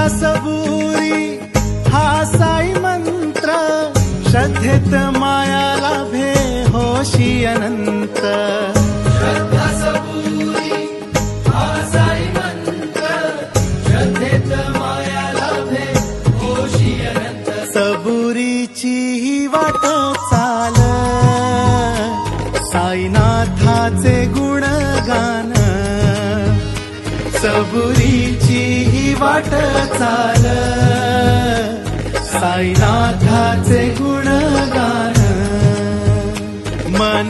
सबुरी हा साई मंत्र, श्रद्धेत माया लाभे होशी अनंत. श्रद्धा सबुरी हा साई मंत्र, श्रद्धेत माया लाभे होशी अनंत. सबुरीची ही वाट चाल, साईनाथाचे गुणगान. सबुरीची ही वाट चाल, साईनाथाचे गुणगान. मन